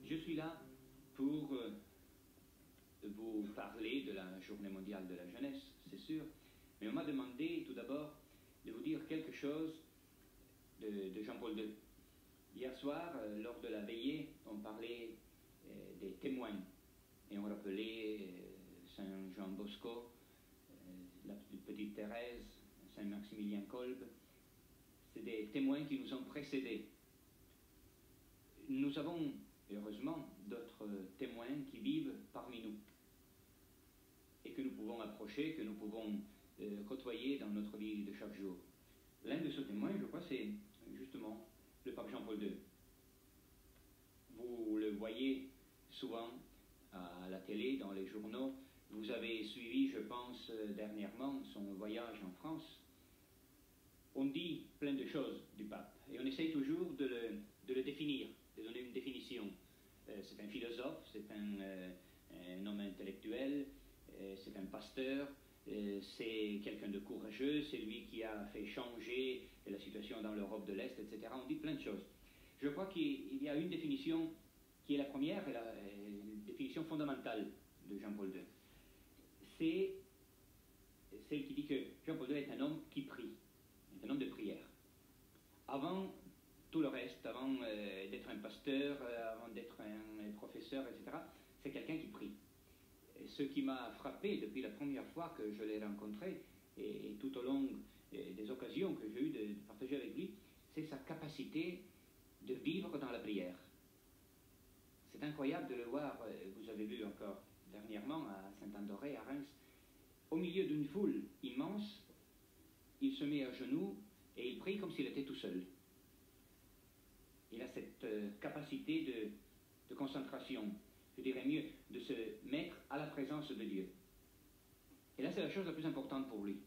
Je suis là pour vous parler de la Journée mondiale de la jeunesse, c'est sûr, mais on m'a demandé tout d'abord de vous dire quelque chose de Jean-Paul II. Hier soir, lors de la veillée, on parlait des témoins et on rappelait Saint Jean Bosco, la petite Thérèse, Saint Maximilien Kolbe. C'est des témoins qui nous ont précédés. Nous avons, heureusement, d'autres témoins qui vivent parmi nous et que nous pouvons approcher, que nous pouvons côtoyer dans notre vie de chaque jour. L'un de ces témoins, je crois, c'est justement le pape Jean-Paul II. Vous le voyez souvent à la télé, dans les journaux. Vous avez suivi, je pense, dernièrement son voyage en France. On dit plein de choses du pape et on essaye toujours de le définir, de donner une définition. C'est un philosophe, c'est un homme intellectuel, c'est un pasteur, c'est quelqu'un de courageux, c'est lui qui a fait changer la situation dans l'Europe de l'Est, etc. On dit plein de choses. Je crois qu'il y a une définition qui est la première et la définition fondamentale de Jean-Paul II. C'est celle qui dit que Jean-Paul II est un homme qui prie, est un homme de prière. Avant tout le reste, avant d'être un pasteur, avant d'être un professeur, etc., c'est quelqu'un qui prie. Et ce qui m'a frappé depuis la première fois que je l'ai rencontré, et tout au long des occasions que j'ai eues de partager avec lui, c'est sa capacité de vivre dans la prière. C'est incroyable de le voir, vous avez vu encore dernièrement à Saint-Andoré, à Reims, au milieu d'une foule immense, il se met à genoux et il prie comme s'il était tout seul. Il a cette capacité de concentration, je dirais mieux, de se mettre à la présence de Dieu. Et là, c'est la chose la plus importante pour lui.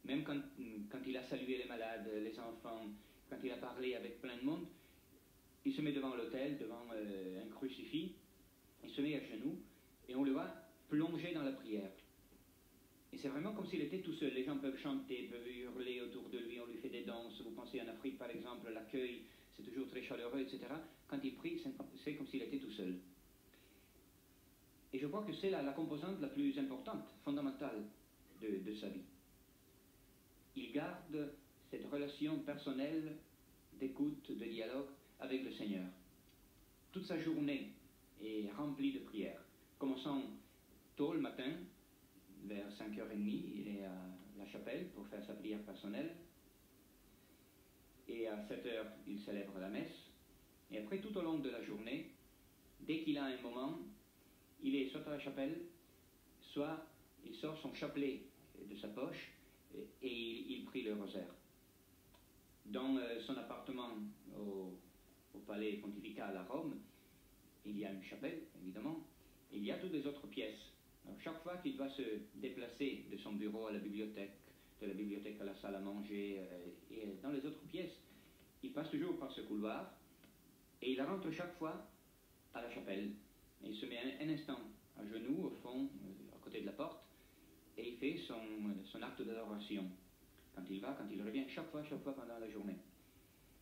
Même quand il a salué les malades, les enfants, quand il a parlé avec plein de monde, il se met devant l'autel, devant un crucifix, il se met à genoux, et on le voit plonger dans la prière. Et c'est vraiment comme s'il était tout seul. Les gens peuvent chanter, peuvent hurler autour de lui, on lui fait des danses. Vous pensez en Afrique, par exemple, l'accueil, c'est toujours très chaleureux, etc. Quand il prie, c'est comme s'il était tout seul. Et je crois que c'est la composante la plus importante, fondamentale de sa vie. Il garde cette relation personnelle d'écoute, de dialogue avec le Seigneur. Toute sa journée est remplie de prières. Commençant tôt le matin, vers 5h30, il est à la chapelle pour faire sa prière personnelle. Et à 7h, il célèbre la messe. Et après, tout au long de la journée, dès qu'il a un moment, il est soit à la chapelle, soit il sort son chapelet de sa poche et il prie le rosaire. Dans son appartement au palais pontifical à Rome, il y a une chapelle, évidemment, et il y a toutes les autres pièces. Alors, chaque fois qu'il va se déplacer de son bureau à la bibliothèque, de la bibliothèque à la salle à manger et dans les autres pièces, il passe toujours par ce couloir et il rentre chaque fois à la chapelle. Et il se met un instant à genoux, au fond, à côté de la porte, et il fait son acte d'adoration. Quand il va, quand il revient, chaque fois pendant la journée.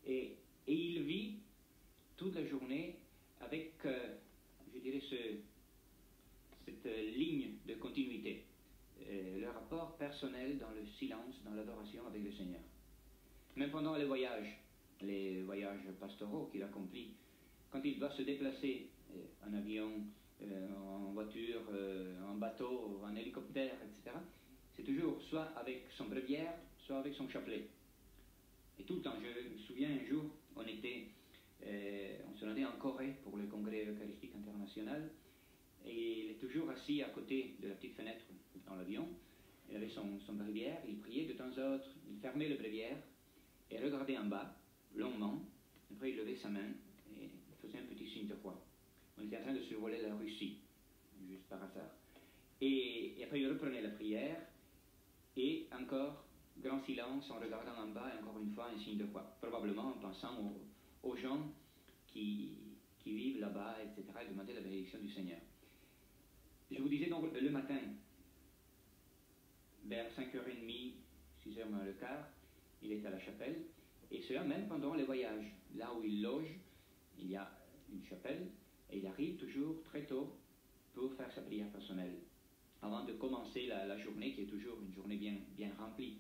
Et il vit toute la journée avec, je dirais, cette ligne de continuité. Le rapport personnel dans le silence, dans l'adoration avec le Seigneur. Même pendant les voyages pastoraux qu'il accomplit, quand il doit se déplacer en avion, en voiture, en bateau, en hélicoptère, etc., c'est toujours soit avec son bréviaire, soit avec son chapelet. Et tout le temps, je me souviens un jour, on se rendait en Corée pour le Congrès Eucharistique International, et il est toujours assis à côté de la petite fenêtre dans l'avion. Il avait son bréviaire, il priait de temps à autre, il fermait le bréviaire et regardait en bas, longuement. Après, il levait sa main et faisait un petit signe de croix. On était en train de survoler la Russie, juste par hasard. Et après, il reprenait la prière et encore, grand silence en regardant en bas et encore une fois un signe de croix. Probablement en pensant aux gens qui vivent là-bas, etc., et demander la bénédiction du Seigneur. Je vous disais donc le matin, vers 5h30, 6h moins le quart, il est à la chapelle, et cela même pendant les voyages. Là où il loge, il y a une chapelle et il arrive toujours très tôt pour faire sa prière personnelle, avant de commencer la journée qui est toujours une journée bien remplie.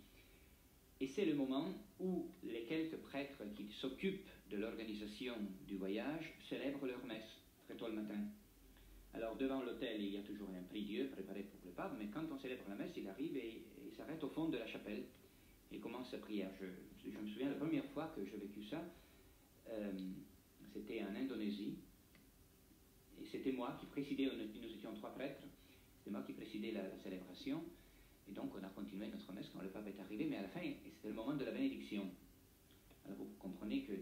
Et c'est le moment où les quelques prêtres qui s'occupent de l'organisation du voyage célèbrent leur messe très tôt le matin. Alors devant l'autel, il y a toujours un prie-dieu préparé pour le pape, mais quand on célèbre la messe, il arrive et il s'arrête au fond de la chapelle et commence sa prière. Je me souviens la première fois que j'ai vécu ça, c'était en Indonésie, et c'était moi qui présidais, nous étions 3 prêtres, c'était moi qui présidais la célébration, et donc on a continué notre messe quand le pape est arrivé, mais à la fin, c'était le moment de la bénédiction. Alors vous comprenez que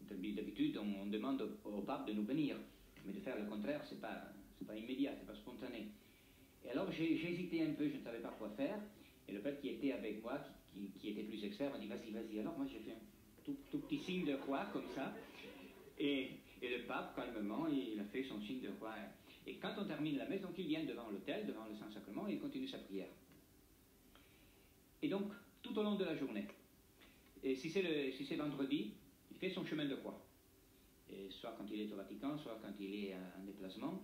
d'habitude, on demande au pape de nous bénir, mais de faire le contraire, c'est pas immédiat, c'est pas spontané. Et alors j'hésitais un peu, je ne savais pas quoi faire, et le prêtre qui était avec moi, qui était plus expert, m'a dit vas-y. Alors moi j'ai fait un tout petit signe de croix comme ça, et le pape calmement, il a fait son signe de croix. Et quand on termine la messe, donc il vient devant l'autel, devant le Saint-Sacrement, et il continue sa prière. Et donc, tout au long de la journée, et si c'est vendredi, il fait son chemin de croix. Et soit quand il est au Vatican, soit quand il est en déplacement,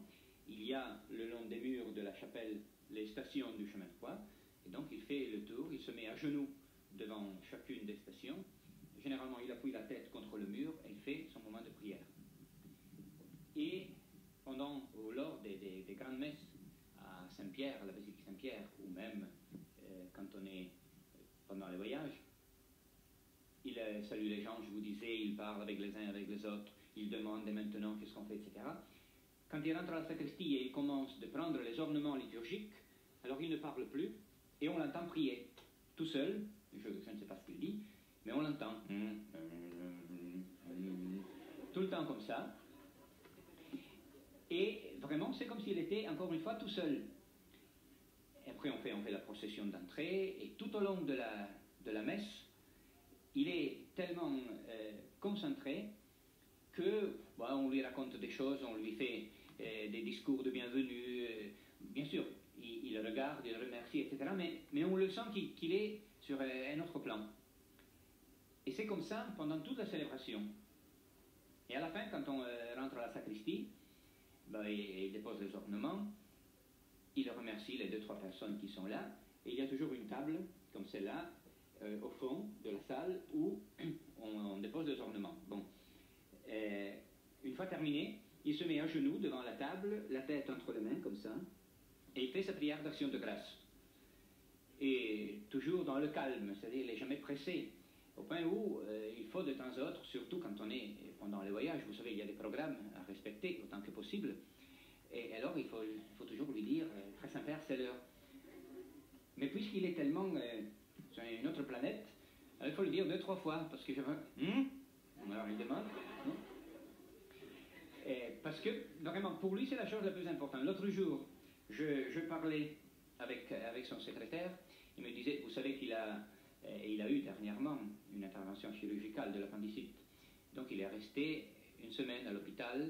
il y a le long des murs de la chapelle les stations du chemin de croix, et donc il fait le tour, il se met à genoux devant chacune des stations. Généralement, il appuie la tête contre le mur et il fait son moment de prière. Et lors des grandes messes à Saint-Pierre, à la basilique Saint-Pierre, ou même quand on est pendant les voyages, il salue les gens, je vous disais, il parle avec les uns avec les autres, il demande et maintenant qu'est-ce qu'on fait, etc. Quand il rentre à la sacristie et il commence de prendre les ornements liturgiques, alors il ne parle plus et on l'entend prier, tout seul, je ne sais pas ce qu'il dit, mais on l'entend, tout le temps comme ça. Et vraiment, c'est comme s'il était, encore une fois, tout seul. Et après, on fait la procession d'entrée, et tout au long de la messe, il est tellement concentré que on lui raconte des choses, on lui fait des discours de bienvenue. Bien sûr, il regarde, il remercie, etc. Mais on le sent qu'il est sur un autre plan. Et c'est comme ça pendant toute la célébration. Et à la fin, quand on rentre à la sacristie, il dépose les ornements, il remercie les 2-3 personnes qui sont là, et il y a toujours une table, comme celle-là, au fond de la salle, où on dépose les ornements. Bon. Une fois terminé, il se met à genoux devant la table, la tête entre les mains, comme ça, et il fait sa prière d'action de grâce. Et toujours dans le calme, c'est-à-dire il n'est jamais pressé, au point où il faut de temps à autre, surtout quand on est pendant les voyages, vous savez, il y a des programmes à respecter autant que possible, et alors il faut toujours lui dire, très Saint-Père, c'est l'heure. Mais puisqu'il est tellement sur une autre planète, alors il faut le dire 2-3 fois, parce que je veux... Alors il demande... parce que, vraiment, pour lui, c'est la chose la plus importante. L'autre jour, je parlais avec son secrétaire, il me disait, vous savez qu'il a eu dernièrement une intervention chirurgicale de l'appendicite. Donc il est resté une semaine à l'hôpital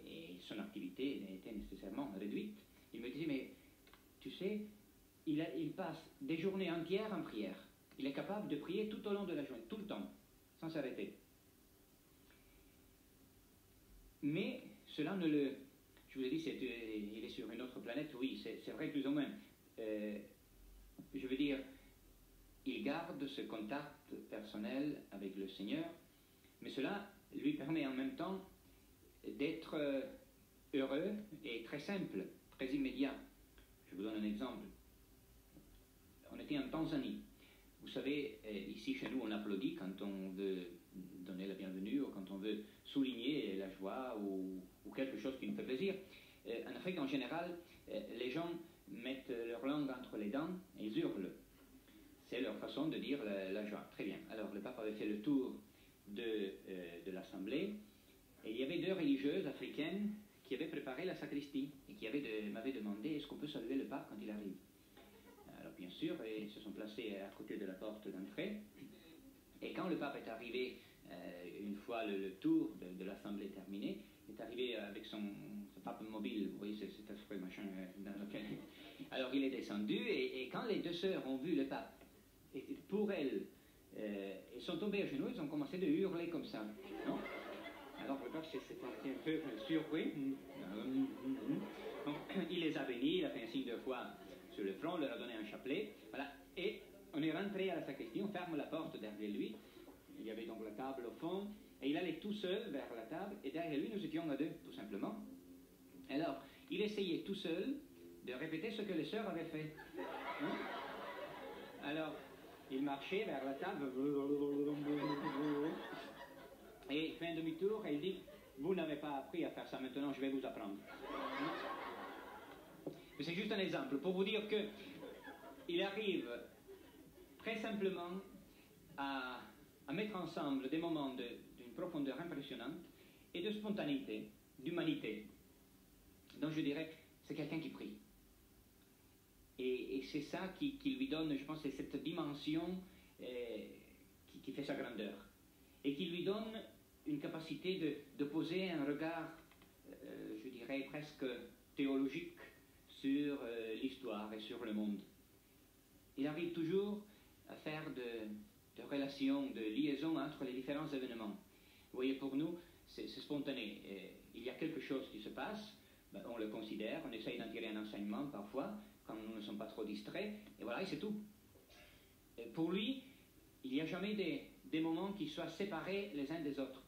et son activité était nécessairement réduite. Il me disait, mais tu sais, il passe des journées entières en prière. Il est capable de prier tout au long de la journée, tout le temps, sans s'arrêter. Mais cela ne le... Je vous ai dit, il est sur une autre planète, oui, c'est vrai plus ou moins. Je veux dire, il garde ce contact personnel avec le Seigneur, mais cela lui permet en même temps d'être heureux et très simple, très immédiat. Je vous donne un exemple. On était en Tanzanie. Vous savez, ici chez nous, on applaudit quand on veut donner la bienvenue ou quand on veut souligner la joie ou quelque chose qui nous fait plaisir. En Afrique, en général, les gens mettent leur langue entre les dents et ils hurlent. C'est leur façon de dire la joie. Très bien. Alors, le pape avait fait le tour de l'assemblée et il y avait 2 religieuses africaines qui avaient préparé la sacristie et qui m'avaient demandé est-ce qu'on peut saluer le pape quand il arrive. Alors, bien sûr, ils se sont placés à côté de la porte d'entrée. Et quand le pape est arrivé, une fois le tour de l'assemblée terminé, il est arrivé avec son pape mobile, vous voyez, c'est affreux, machin, dans lequel... Alors il est descendu, et quand les 2 sœurs ont vu le pape, et pour elles, ils sont tombées à genoux, ils ont commencé de hurler comme ça, non? Alors le peuple s'est arrêté un peu surpris. Donc, il les a bénis, il a fait un signe de foi sur le front, leur a donné un chapelet. Voilà. Et on est rentré à la sacristie, on ferme la porte derrière lui. Il y avait donc la table au fond, et il allait tout seul vers la table, et derrière lui nous étions à deux, tout simplement. Alors, il essayait tout seul de répéter ce que les sœurs avaient fait. Hein? Alors, il marchait vers la table, et il fait un demi-tour, et il dit, vous n'avez pas appris à faire ça, maintenant je vais vous apprendre. C'est juste un exemple, pour vous dire que il arrive très simplement à mettre ensemble des moments d'une profondeur impressionnante et de spontanéité, d'humanité. Donc je dirais, c'est quelqu'un qui prie. Et c'est ça qui lui donne, je pense, c'est cette dimension qui fait sa grandeur. Et qui lui donne une capacité de poser un regard, je dirais, presque théologique sur l'histoire et sur le monde. Il arrive toujours à faire de relations, de liaisons entre les différents événements. Vous voyez, pour nous, c'est spontané. Il y a quelque chose qui se passe, ben, on le considère, on essaye d'en tirer un enseignement parfois, quand nous ne sommes pas trop distraits, et voilà, et c'est tout. Et pour lui, il n'y a jamais des moments qui soient séparés les uns des autres.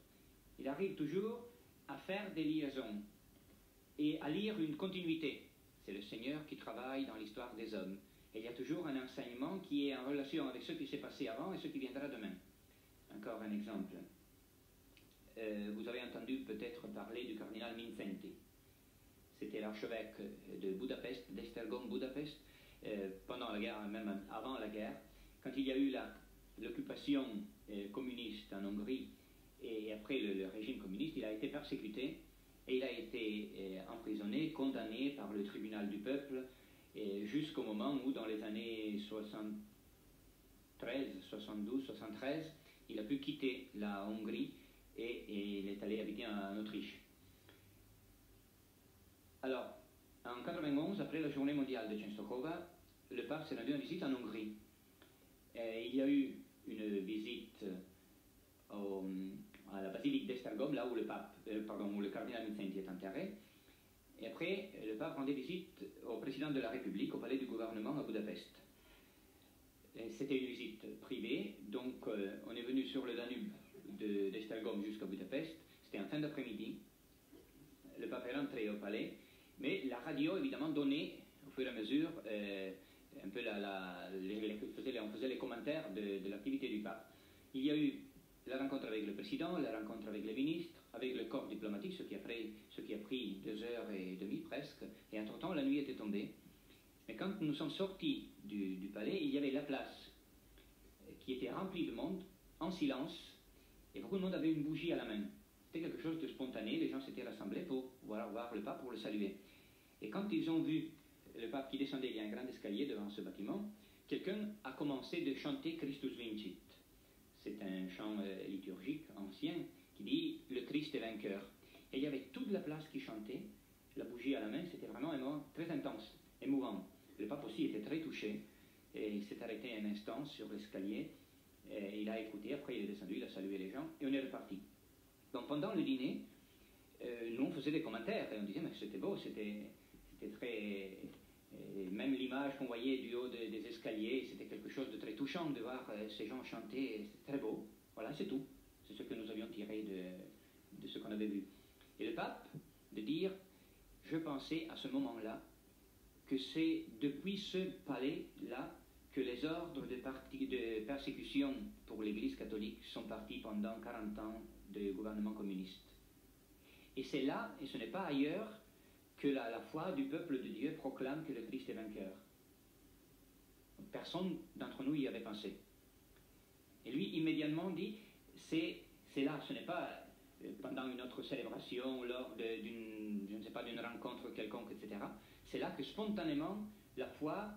Il arrive toujours à faire des liaisons et à lire une continuité. C'est le Seigneur qui travaille dans l'histoire des hommes. Et il y a toujours un enseignement qui est en relation avec ce qui s'est passé avant et ce qui viendra demain. Encore un exemple. Vous avez entendu peut-être parler du cardinal Mindszenty. C'était l'archevêque de Budapest, d'Esztergom-Budapest, pendant la guerre, même avant la guerre, quand il y a eu l'occupation communiste en Hongrie, et après le régime communiste, il a été persécuté, et il a été emprisonné, condamné par le tribunal du peuple, jusqu'au moment où, dans les années 73, 72, 73, il a pu quitter la Hongrie et il est allé habiter en Autriche. Alors, en 91, après la journée mondiale de Częstochowa, le pape s'est rendu en visite en Hongrie. Il y a eu une visite à la basilique d'Esztergom, là où le cardinal Mindszenty est enterré. Et après, le pape rendait visite au président de la République, au palais du gouvernement à Budapest. C'était une visite privée, donc on est venu sur le Danube d'Esztergom jusqu'à Budapest. C'était en fin d'après-midi. Le pape est rentré au palais, mais la radio, évidemment, donnait, au fur et à mesure, un peu on faisait les commentaires de l'activité du pape. Il y a eu la rencontre avec le président, la rencontre avec les ministres, avec le corps diplomatique, ce qui a pris 2h30 presque, et entre-temps la nuit était tombée. Mais quand nous sommes sortis du palais, il y avait la place qui était remplie de monde, en silence, et beaucoup de monde avait une bougie à la main. C'était quelque chose de spontané, les gens s'étaient rassemblés pour voir le pape, pour le saluer. Et quand ils ont vu le pape qui descendait, il y a un grand escalier devant ce bâtiment, quelqu'un a commencé de chanter Christus vincit. C'est un chant liturgique ancien qui dit « Le Christ est vainqueur ». Et il y avait toute la place qui chantait, la bougie à la main, c'était vraiment un moment très intense, émouvant. Le pape aussi était très touché, et il s'est arrêté un instant sur l'escalier, il a écouté, après il est descendu, il a salué les gens, et on est reparti. Donc pendant le dîner, nous on faisait des commentaires, et on disait « Mais c'était beau, c'était très... » même l'image qu'on voyait du haut des escaliers, c'était quelque chose de très touchant de voir ces gens chanter, c'est très beau. Voilà, c'est tout. C'est ce que nous avions tiré de ce qu'on avait vu. Et le pape, de dire, je pensais à ce moment-là que c'est depuis ce palais-là que les ordres de persécution pour l'Église catholique sont partis pendant 40 ans de gouvernement communiste. Et c'est là, et ce n'est pas ailleurs, que la foi du peuple de Dieu proclame que le Christ est vainqueur. Personne d'entre nous y avait pensé. Et lui, immédiatement dit, c'est là, ce n'est pas pendant une autre célébration, lors d'une rencontre quelconque, etc. C'est là que spontanément, la foi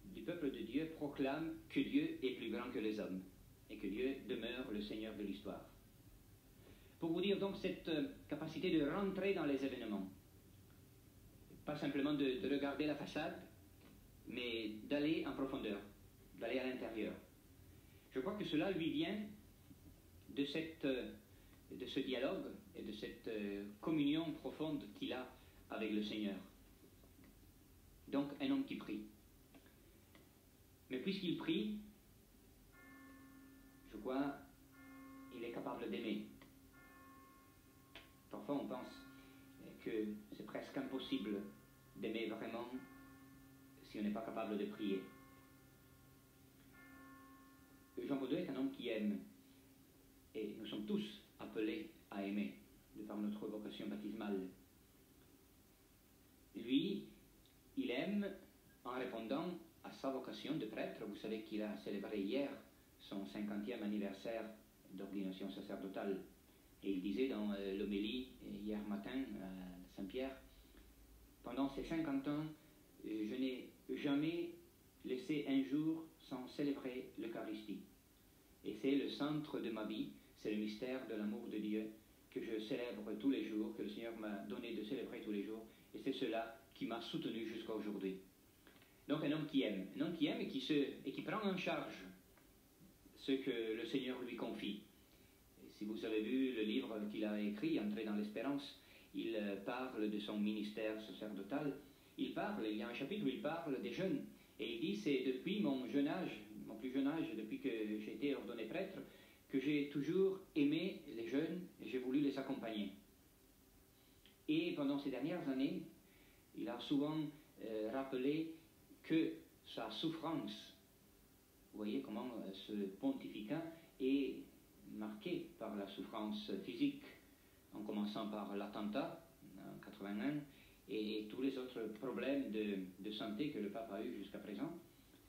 du peuple de Dieu proclame que Dieu est plus grand que les hommes et que Dieu demeure le Seigneur de l'histoire. Pour vous dire donc cette capacité de rentrer dans les événements, pas simplement de regarder la façade, mais d'aller en profondeur, d'aller à l'intérieur. Je crois que cela lui vient de ce dialogue et de cette communion profonde qu'il a avec le Seigneur. Donc un homme qui prie. Mais puisqu'il prie, je crois, il est capable d'aimer. Parfois on pense que c'est presque impossible d'aimer vraiment si on n'est pas capable de prier. Jean-Paul II est un homme qui aime, et nous sommes tous appelés à aimer, de par notre vocation baptismale. Lui, il aime en répondant à sa vocation de prêtre. Vous savez qu'il a célébré hier son 50e anniversaire d'ordination sacerdotale. Et il disait dans l'homélie hier matin à Saint-Pierre, pendant ces 50 ans, je n'ai jamais laissé un jour sans célébrer l'Eucharistie. Et c'est le centre de ma vie, c'est le mystère de l'amour de Dieu que je célèbre tous les jours, que le Seigneur m'a donné de célébrer tous les jours, et c'est cela qui m'a soutenu jusqu'à aujourd'hui. Donc un homme qui aime et qui prend en charge ce que le Seigneur lui confie. Et si vous avez vu le livre qu'il a écrit, Entrer dans l'espérance, il parle de son ministère sacerdotal. Il y a un chapitre où il parle des jeunes, et il dit, c'est depuis mon jeune âge, mon plus jeune âge, depuis que j'ai été ordonné prêtre, que j'ai toujours aimé les jeunes et j'ai voulu les accompagner. Et pendant ces dernières années, il a souvent rappelé que sa souffrance, vous voyez comment ce pontificat est marqué par la souffrance physique, en commençant par l'attentat en 81 et tous les autres problèmes de santé que le pape a eu jusqu'à présent.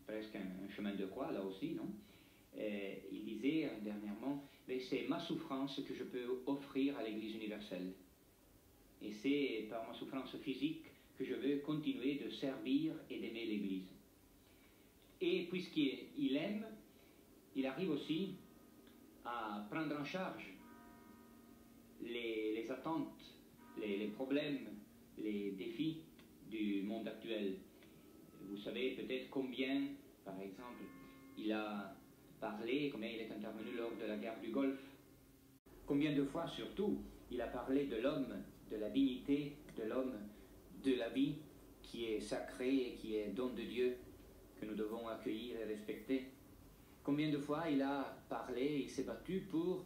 Presque un chemin de croix là aussi, non? Il disait dernièrement, mais c'est ma souffrance que je peux offrir à l'Église universelle. Et c'est par ma souffrance physique que je veux continuer de servir et d'aimer l'Église. Et puisqu'il aime, il arrive aussi à prendre en charge les attentes, les problèmes, les défis du monde actuel. Vous savez peut-être combien, par exemple, il a parlé, combien il est intervenu lors de la guerre du Golfe. Combien de fois, surtout, il a parlé de l'homme, de la dignité de l'homme, de la vie qui est sacrée et qui est don de Dieu, que nous devons accueillir et respecter. Combien de fois il a parlé, il s'est battu pour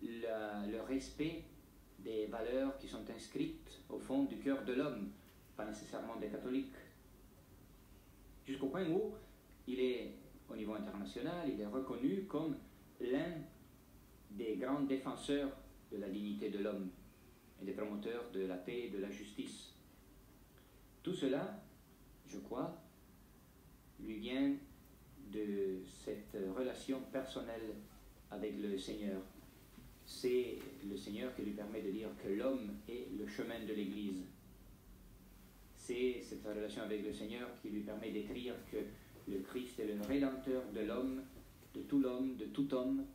le respect des valeurs qui sont inscrites au fond du cœur de l'homme, pas nécessairement des catholiques. Jusqu'au point où il est, au niveau international, il est reconnu comme l'un des grands défenseurs de la dignité de l'homme et des promoteurs de la paix et de la justice. Tout cela, je crois, lui vient de cette relation personnelle avec le Seigneur. C'est le Seigneur qui lui permet de dire que l'homme est le chemin de l'Église. C'est cette relation avec le Seigneur qui lui permet d'écrire que le Christ est le Rédempteur de l'homme, de tout homme,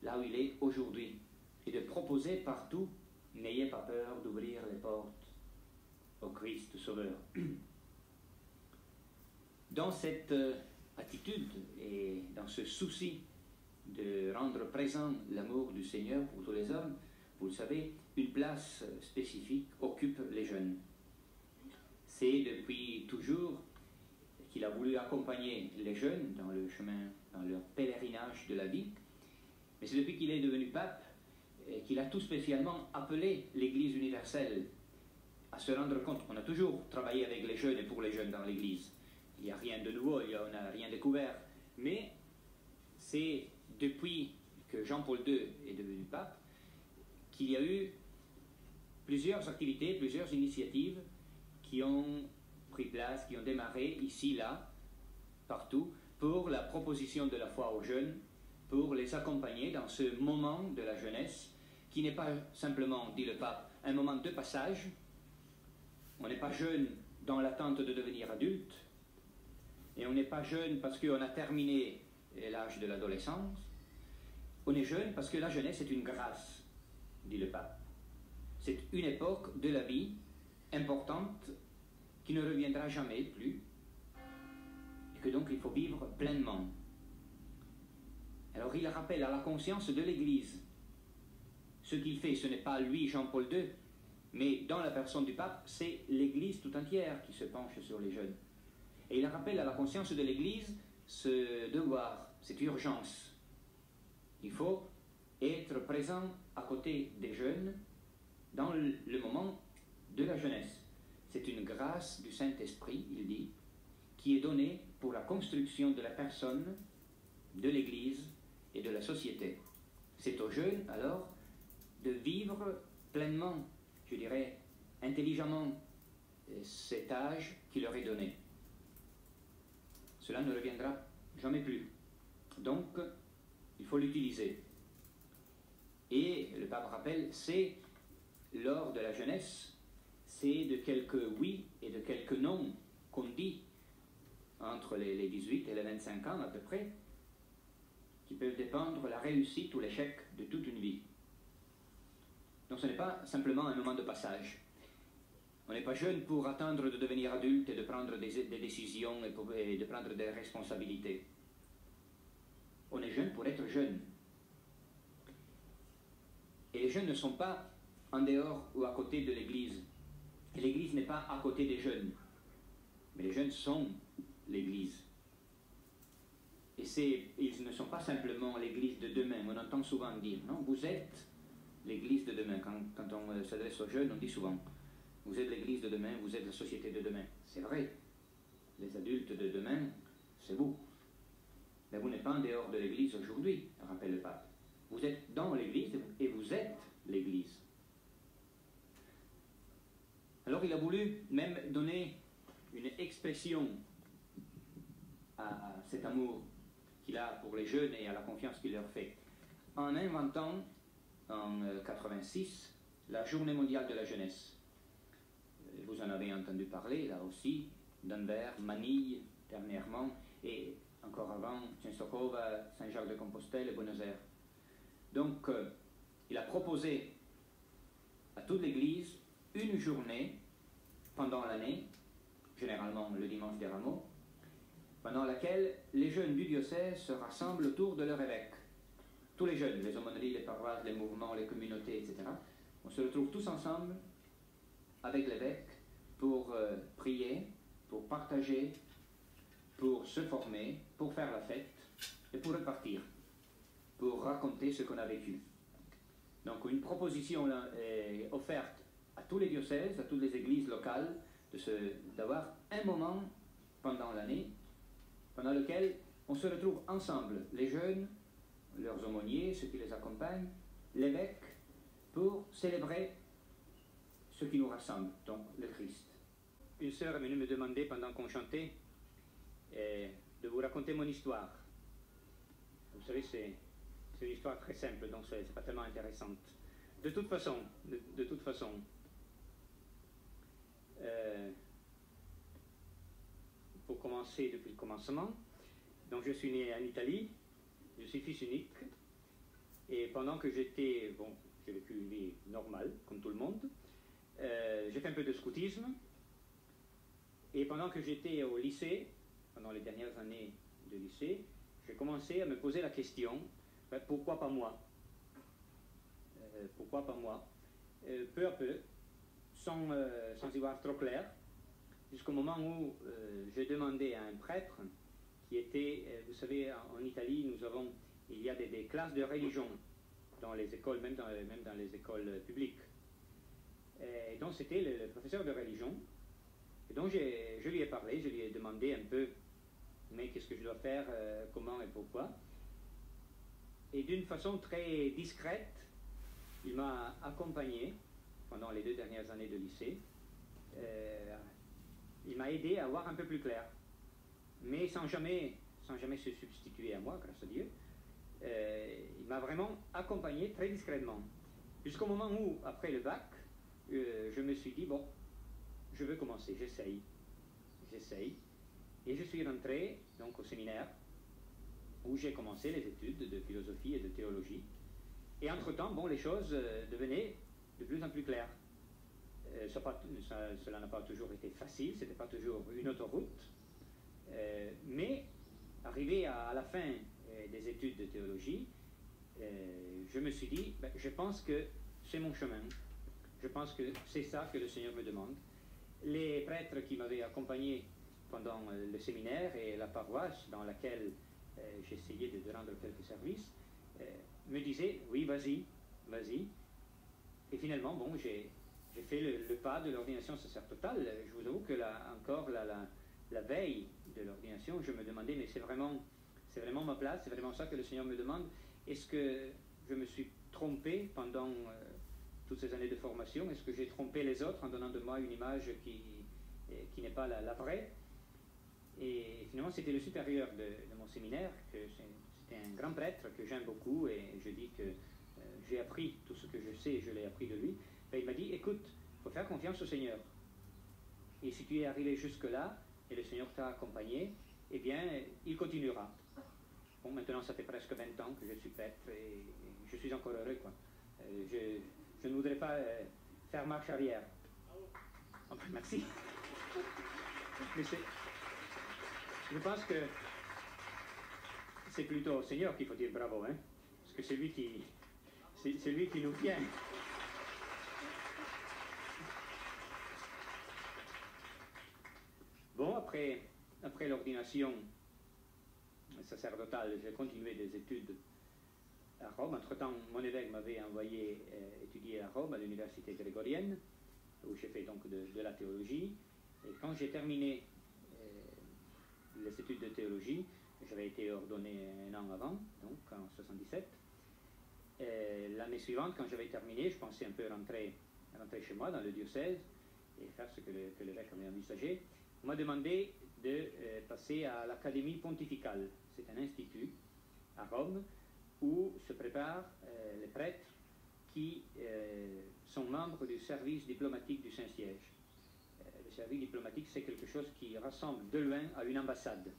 là où il est aujourd'hui. Et de proposer partout, n'ayez pas peur d'ouvrir les portes au Christ Sauveur. Dans cette attitude et dans ce souci de rendre présent l'amour du Seigneur pour tous les hommes, vous le savez, une place spécifique occupe les jeunes. C'est depuis toujours qu'il a voulu accompagner les jeunes dans le chemin, dans leur pèlerinage de la vie, mais c'est depuis qu'il est devenu pape qu'il a tout spécialement appelé l'Église universelle à se rendre compte. On a toujours travaillé avec les jeunes et pour les jeunes dans l'Église. Il n'y a rien de nouveau, on n'a rien découvert. Mais c'est depuis que Jean-Paul II est devenu pape qu'il y a eu plusieurs activités, plusieurs initiatives qui ont pris place, qui ont démarré ici, là, partout, pour la proposition de la foi aux jeunes, pour les accompagner dans ce moment de la jeunesse, qui n'est pas simplement, dit le pape, un moment de passage. On n'est pas jeune dans l'attente de devenir adulte, et on n'est pas jeune parce qu'on a terminé l'âge de l'adolescence. On est jeune parce que la jeunesse est une grâce, dit le pape. C'est une époque de la vie importante qui ne reviendra jamais plus, et que donc il faut vivre pleinement. Alors il rappelle à la conscience de l'Église ce qu'il fait, ce n'est pas lui, Jean-Paul II, mais dans la personne du pape, c'est l'Église tout entière qui se penche sur les jeunes. Et il rappelle à la conscience de l'Église ce devoir, cette urgence. Il faut être présent à côté des jeunes dans le moment de la jeunesse. C'est une grâce du Saint-Esprit, il dit, qui est donnée pour la construction de la personne, de l'Église et de la société. C'est aux jeunes, alors, de vivre pleinement, je dirais, intelligemment, cet âge qui leur est donné. Cela ne reviendra jamais plus. Donc, il faut l'utiliser. Et le pape rappelle, c'est lors de la jeunesse, c'est de quelques oui et de quelques non qu'on dit entre les 18 et les 25 ans à peu près, qui peuvent dépendre la réussite ou l'échec de toute une vie. Donc ce n'est pas simplement un moment de passage. On n'est pas jeune pour attendre de devenir adulte et de prendre des décisions et de prendre des responsabilités. On est jeune pour être jeune. Et les jeunes ne sont pas en dehors ou à côté de l'Église. Et l'Église n'est pas à côté des jeunes. Mais les jeunes sont l'Église. Et ils ne sont pas simplement l'Église de demain. On entend souvent dire, non, vous êtes l'Église de demain. Quand on s'adresse aux jeunes, on dit souvent, vous êtes l'Église de demain, vous êtes la société de demain. C'est vrai. Les adultes de demain, c'est vous. Mais vous n'êtes pas en dehors de l'Église aujourd'hui, rappelle le pape. Vous êtes dans l'Église et vous êtes l'Église. Alors il a voulu même donner une expression à cet amour qu'il a pour les jeunes et à la confiance qu'il leur fait, en inventant en 86 la Journée mondiale de la jeunesse. Vous en avez entendu parler là aussi, Denver, Manille dernièrement, et encore avant, Częstochowa, Saint-Jacques-de-Compostelle et Buenos Aires. Donc, il a proposé à toute l'Église une journée pendant l'année, généralement le dimanche des Rameaux, pendant laquelle les jeunes du diocèse se rassemblent autour de leur évêque. Tous les jeunes, les aumôneries, les paroisses, les mouvements, les communautés, etc. On se retrouve tous ensemble avec l'évêque pour prier, pour partager, pour se former, pour faire la fête et pour repartir, pour raconter ce qu'on a vécu. Donc une proposition est offerte à tous les diocèses, à toutes les églises locales, d'avoir un moment pendant l'année pendant lequel on se retrouve ensemble, les jeunes, leurs aumôniers, ceux qui les accompagnent, l'évêque, pour célébrer ce qui nous rassemble, donc le Christ. Une sœur est venue me demander pendant qu'on chantait de vous raconter mon histoire. Vous savez, c'est une histoire très simple, donc c'est pas tellement intéressante. De toute façon, pour commencer depuis le commencement, donc je suis né en Italie, je suis fils unique, et pendant que j'étais, bon, j'ai vécu une vie normale, comme tout le monde, j'ai fait un peu de scoutisme, et pendant que j'étais au lycée, pendant les dernières années de lycée, j'ai commencé à me poser la question, pourquoi pas moi? Pourquoi pas moi? Peu à peu, sans y voir trop clair, jusqu'au moment où j'ai demandé à un prêtre qui était, vous savez, en Italie, il y a des classes de religion dans les écoles, même dans les écoles publiques. Et donc c'était le professeur de religion. Et donc je lui ai parlé, je lui ai demandé un peu, mais qu'est-ce que je dois faire, comment et pourquoi. Et d'une façon très discrète, il m'a accompagné pendant les 2 dernières années de lycée. Il m'a aidé à voir un peu plus clair, mais sans jamais se substituer à moi, grâce à Dieu. Il m'a vraiment accompagné très discrètement, jusqu'au moment où, après le bac, je me suis dit, bon, je veux commencer, j'essaye, et je suis rentré donc au séminaire, où j'ai commencé les études de philosophie et de théologie, et entre-temps, bon, les choses devenaient de plus en plus claires. Cela n'a pas toujours été facile, c'était pas toujours une autoroute, mais arrivé à la fin des études de théologie, je me suis dit, je pense que c'est mon chemin. Je pense que c'est ça que le Seigneur me demande. Les prêtres qui m'avaient accompagné pendant le séminaire et la paroisse dans laquelle j'essayais de rendre quelques services me disaient, oui, vas-y, vas-y. Et finalement, bon, j'ai fait le pas de l'ordination sacerdotale. Je vous avoue que encore la veille de l'ordination, je me demandais, mais c'est vraiment ma place, c'est vraiment ça que le Seigneur me demande. Est-ce que je me suis trompé pendant toutes ces années de formation? Est-ce que j'ai trompé les autres en donnant de moi une image qui n'est pas la vraie? Et finalement, c'était le supérieur de mon séminaire, que c'était un grand prêtre que j'aime beaucoup, et je dis que j'ai appris tout ce que je sais, je l'ai appris de lui. Et il m'a dit, écoute, il faut faire confiance au Seigneur. Et si tu es arrivé jusque-là, et le Seigneur t'a accompagné, eh bien, il continuera. Bon, maintenant, ça fait presque 20 ans que je suis prêtre, et je suis encore heureux, quoi. Je ne voudrais pas faire marche arrière. Oh, merci. Mais je pense que c'est plutôt au Seigneur qu'il faut dire bravo, hein, parce que c'est lui qui nous tient. Bon, après l'ordination sacerdotale, j'ai continué des études à Rome. Entre-temps, mon évêque m'avait envoyé étudier à Rome, à l'université grégorienne, où j'ai fait donc de la théologie. Et quand j'ai terminé les études de théologie, j'avais été ordonné un an avant, donc en 77. L'année suivante, quand j'avais terminé, je pensais un peu rentrer chez moi dans le diocèse et faire ce que l'évêque avait envisagé. On m'a demandé de passer à l'Académie pontificale. C'est un institut à Rome où se préparent les prêtres qui sont membres du service diplomatique du Saint-Siège. Le service diplomatique, c'est quelque chose qui rassemble de loin à une ambassade.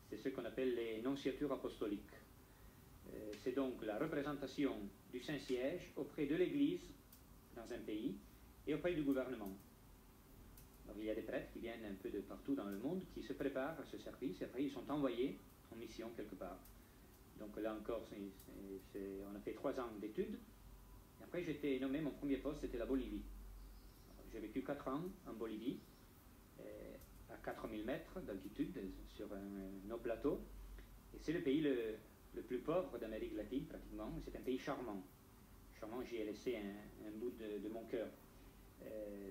C'est ce qu'on appelle les nonciatures apostoliques. C'est donc la représentation du Saint-Siège auprès de l'Église dans un pays et auprès du gouvernement. Alors, il y a des prêtres qui viennent un peu de partout dans le monde, qui se préparent à ce service, et après ils sont envoyés en mission quelque part. Donc là encore, on a fait 3 ans d'études. Après, j'étais nommé, mon premier poste, c'était la Bolivie. J'ai vécu 4 ans en Bolivie, à 4000 mètres d'altitude, sur un haut plateau. Et c'est le pays le plus pauvre d'Amérique latine, pratiquement. C'est un pays charmant. Charmant, j'y ai laissé un bout de mon cœur.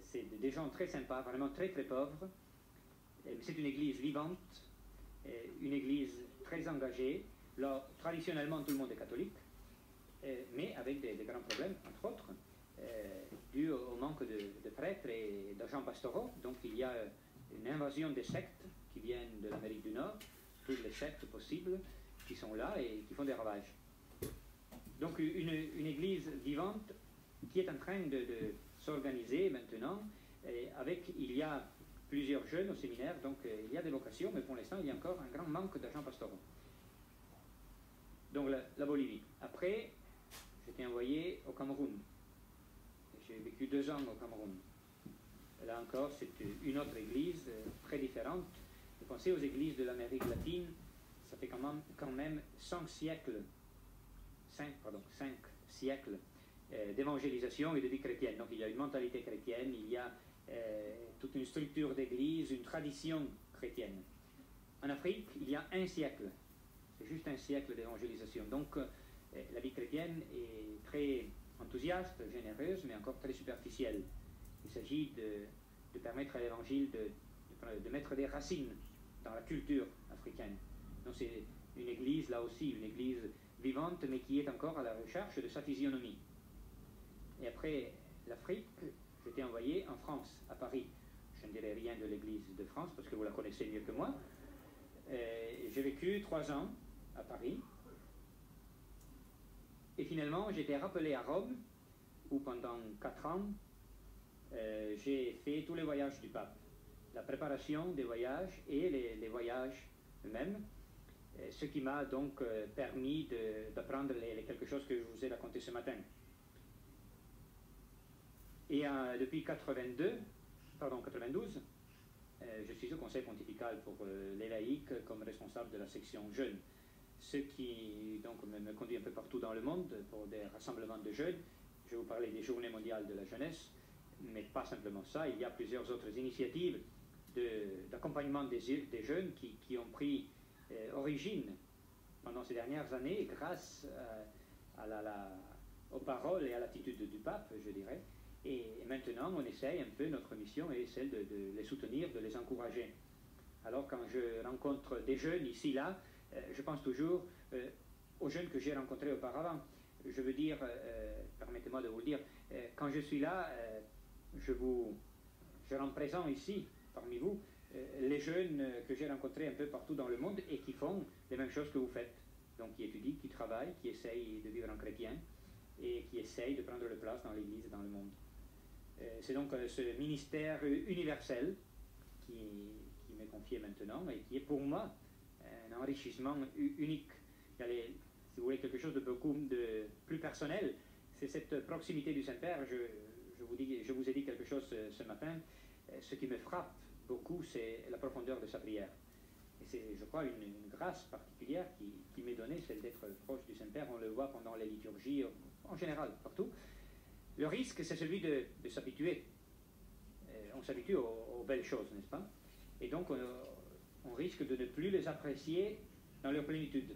C'est des gens très sympas, vraiment très très pauvres. C'est une église vivante, une église très engagée. Là, traditionnellement, tout le monde est catholique, mais avec des grands problèmes, entre autres, dus au manque de prêtres et d'agents pastoraux. Donc il y a une invasion des sectes qui viennent de l'Amérique du Nord, toutes les sectes possibles qui sont là et qui font des ravages. Donc une église vivante qui est en train de s'organiser maintenant. Il y a plusieurs jeunes au séminaire, donc il y a des vocations, mais pour l'instant il y a encore un grand manque d'agents pastoraux. Donc la Bolivie. Après, j'étais envoyé au Cameroun. J'ai vécu 2 ans au Cameroun. Là encore, c'est une autre église très différente. Vous pensez aux églises de l'Amérique latine, ça fait quand même 5 siècles d'évangélisation et de vie chrétienne. Donc il y a une mentalité chrétienne, il y a toute une structure d'église, une tradition chrétienne. En Afrique, il y a 1 siècle. C'est juste 1 siècle d'évangélisation. Donc la vie chrétienne est très enthousiaste, généreuse, mais encore très superficielle. Il s'agit de permettre à l'évangile de mettre des racines dans la culture africaine. Donc c'est une église, là aussi, une église vivante, mais qui est encore à la recherche de sa physionomie. Et après l'Afrique, j'étais envoyé en France, à Paris. Je ne dirai rien de l'église de France, parce que vous la connaissez mieux que moi. J'ai vécu 3 ans à Paris. Et finalement, j'ai été rappelé à Rome, où pendant 4 ans, j'ai fait tous les voyages du pape. La préparation des voyages et les voyages eux-mêmes. Ce qui m'a donc permis d'apprendre les quelque chose que je vous ai raconté ce matin. Et depuis 92, je suis au Conseil pontifical pour les laïcs comme responsable de la section jeunes. Ce qui donc me conduit un peu partout dans le monde pour des rassemblements de jeunes. je vous parlais des Journées mondiales de la jeunesse, mais pas simplement ça, il y a plusieurs autres initiatives d'accompagnement des jeunes qui ont pris origine pendant ces dernières années grâce aux paroles et à l'attitude du pape, je dirais. Et maintenant, on essaye un peu, notre mission est celle de les soutenir, de les encourager. Alors quand je rencontre des jeunes ici, là, je pense toujours aux jeunes que j'ai rencontrés auparavant. Je veux dire, permettez-moi de vous le dire, quand je suis là, je rends présent ici, parmi vous, les jeunes que j'ai rencontrés un peu partout dans le monde et qui font les mêmes choses que vous faites. Donc qui étudient, qui travaillent, qui essayent de vivre en chrétien et qui essayent de prendre leur place dans l'Église et dans le monde. C'est donc ce ministère universel qui m'est confié maintenant et qui est pour moi un enrichissement unique. Il y a si vous voulez quelque chose de beaucoup plus personnel, c'est cette proximité du Saint-Père. Je vous ai dit quelque chose ce matin. Ce qui me frappe beaucoup, c'est la profondeur de sa prière. Et c'est, je crois, une grâce particulière qui m'est donnée, celle d'être proche du Saint-Père. On le voit pendant les liturgies, en général, partout. Le risque, c'est celui de s'habituer. On s'habitue aux belles choses, n'est-ce pas? Et donc, on risque de ne plus les apprécier dans leur plénitude.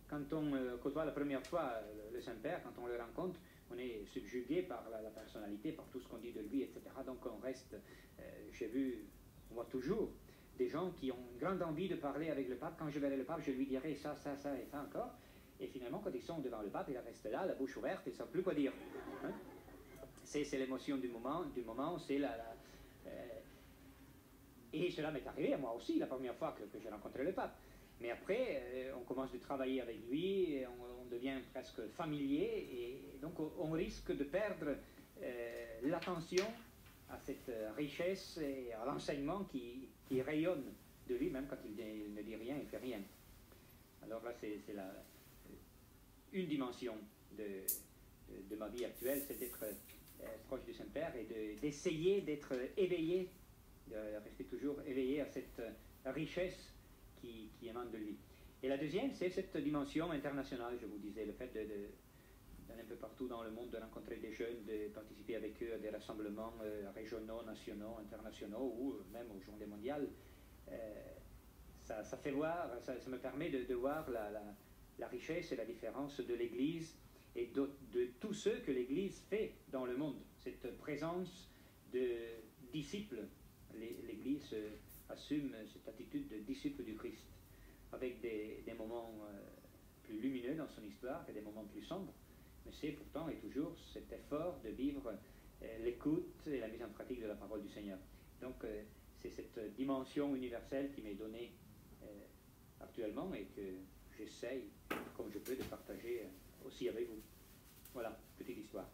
Quand on côtoie la première fois le Saint-Père, quand on le rencontre, on est subjugué par la personnalité, par tout ce qu'on dit de lui, etc. Donc on reste, on voit toujours des gens qui ont une grande envie de parler avec le pape. Quand je verrai le pape, je lui dirai ça, ça, ça et ça encore. Et finalement, quand ils sont devant le pape, ils restent là, la bouche ouverte, ils ne savent plus quoi dire. Hein? C'est l'émotion du moment, c'est et cela m'est arrivé à moi aussi, la première fois que j'ai rencontré le pape. Mais après, on commence à travailler avec lui, et on devient presque familier, et donc on risque de perdre l'attention à cette richesse et à l'enseignement qui rayonne de lui, même quand il ne dit rien, il ne fait rien. Alors là, c'est une dimension de ma vie actuelle, c'est d'être proche du Saint-Père et d'essayer d'être éveillé, de rester toujours éveillé à cette richesse qui émane de lui. Et la deuxième, c'est cette dimension internationale, je vous disais, le fait d'aller un peu partout dans le monde, de rencontrer des jeunes, de participer avec eux à des rassemblements régionaux, nationaux, internationaux, ou même aux Journées mondiales. Ça fait voir, ça me permet de voir la richesse et la différence de l'Église et de tous ceux que l'Église fait dans le monde. Cette présence de disciples, l'Église assume cette attitude de disciple du Christ, avec des moments plus lumineux dans son histoire et des moments plus sombres, mais c'est pourtant et toujours cet effort de vivre l'écoute et la mise en pratique de la parole du Seigneur. Donc c'est cette dimension universelle qui m'est donnée actuellement et que j'essaye, comme je peux, de partager aussi avec vous. Voilà, petite histoire.